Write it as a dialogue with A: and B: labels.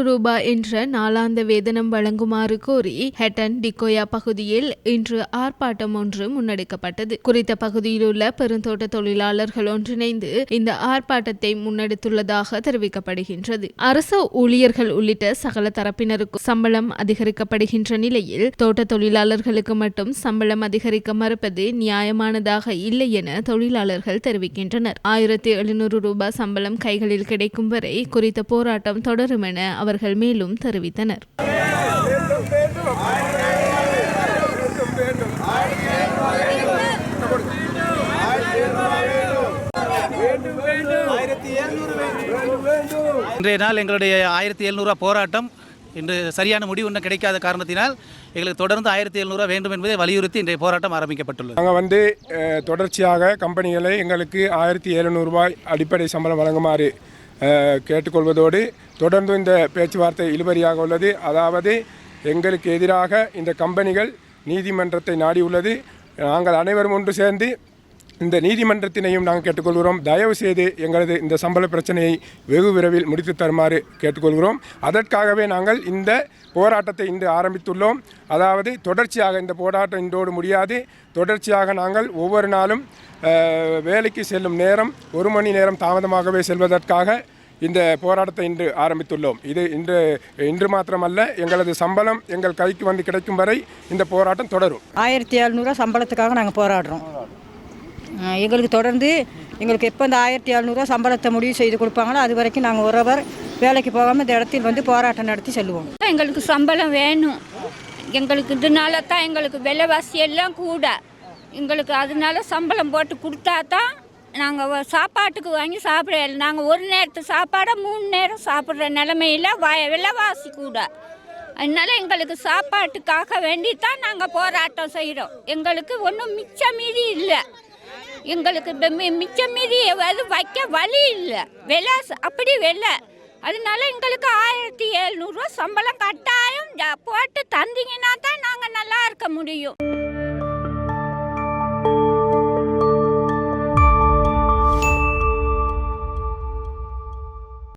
A: ரூபாய் என்ற நாளாந்த வேதனம் வழங்குமாறு கோரி ஹெட்டன் டிகோயா பகுதியில் இன்று ஆர்ப்பாட்டம் ஒன்று முன்னெடுக்கப்பட்டது. குறித்த பகுதியில் உள்ள பெருந்தோட்ட தொழிலாளர்கள் ஒன்றிணைந்து இந்த ஆர்ப்பாட்டத்தை முன்னெடுத்துள்ளதாக தெரிவிக்கப்படுகின்றது. அரசு ஊழியர்கள் உள்ளிட்ட சகல தரப்பினருக்கும் சம்பளம் அதிகரிக்கப்படுகின்ற நிலையில் தோட்ட தொழிலாளர்களுக்கு மட்டும் சம்பளம் அதிகரிக்க மறுப்பது நியாயமானதாக இல்லை என தொழிலாளர்கள் தெரிவிக்கின்றனர். ரூபாய் சம்பளம் கைகளில் கிடைக்கும் வரை குறித்த போராட்டம் தொடரும் என அவர்கள் மேலும் தெரிவித்தனர்.
B: இன்றைய நாள் எங்களுடைய 1700 போராட்டம் இன்று சரியான முடிவு ஒன்றும் கிடைக்காத காரணத்தினால் எங்களுக்கு தொடர்ந்து 1700 வேண்டும் என்பதை வலியுறுத்தி இன்றைய போராட்டம் ஆரம்பிக்கப்பட்டுள்ளது.
C: நாங்கள் தொடர்ச்சியாக கம்பெனிகளை எங்களுக்கு 1700 ரூபாய் அடிப்படை சம்பளம் வழங்குமாறு கேட்டுக்கொள்வதோடு தொடர்ந்து இந்த பேச்சுவார்த்தை இழுபறியாக உள்ளது. அதாவது எங்களுக்கு எதிராக இந்த கம்பெனிகள் நீதிமன்றத்தை நாடியுள்ளது. நாங்கள் அனைவரும் ஒன்று சேர்ந்து இந்த நீதிமன்றத்தினையும் நாங்கள் கேட்டுக்கொள்கிறோம். தயவு செய்து எங்களது இந்த சம்பள பிரச்சனையை வெகு விரைவில் முடித்து தருமாறு கேட்டுக்கொள்கிறோம். அதற்காகவே நாங்கள் இந்த போராட்டத்தை இன்று ஆரம்பித்துள்ளோம். அதாவது தொடர்ச்சியாக இந்த போராட்டம் இன்றோடு முடியாது. தொடர்ச்சியாக நாங்கள் ஒவ்வொரு நாளும் வேலைக்கு செல்லும் நேரம் 1 மணி நேரம் தாமதமாகவே செல்வதற்காக இந்த போராட்டத்தை இன்று ஆரம்பித்துள்ளோம். இது இன்று மாத்திரமல்ல, எங்களது சம்பளம் எங்கள் கைக்கு வந்து கிடைக்கும் வரை இந்த போராட்டம் தொடரும்.
D: 1700 சம்பளத்துக்காக நாங்கள் போராடுறோம். எங்களுக்கு தொடர்ந்து எங்களுக்கு எப்போ இந்த 1700 சம்பளத்தை முடிவு செய்து கொடுப்பாங்களோ அது வரைக்கும் நாங்கள் ஒருவர் வேலைக்கு போகாமல் இந்த இடத்தில் வந்து போராட்டம் நடத்தி செல்லுவோம்.
E: எங்களுக்கு சம்பளம் வேணும். எங்களுக்கு இதனால தான் எங்களுக்கு விலைவாசி எல்லாம் கூட. எங்களுக்கு அதனால சம்பளம் போட்டு கொடுத்தா தான் நாங்கள் சாப்பாட்டுக்கு வாங்கி சாப்பிட. நாங்கள் ஒரு நேரத்து சாப்பாடை 3 நேரம் சாப்பிட்ற நிலைமையில் விலைவாசி கூட. அதனால எங்களுக்கு சாப்பாட்டுக்காக வேண்டி தான் நாங்கள் போராட்டம் செய்கிறோம். எங்களுக்கு ஒன்றும் மிச்ச மீதி இல்லை. எங்களுக்கு மிச்ச மீதி அது வைக்க வழி இல்லை. விலை அப்படி விலை. அதனால எங்களுக்கு 1700 சம்பளம் கட்டாயம் போட்டு தந்தீங்கன்னா தான் நாங்கள் நல்லா இருக்க முடியும்.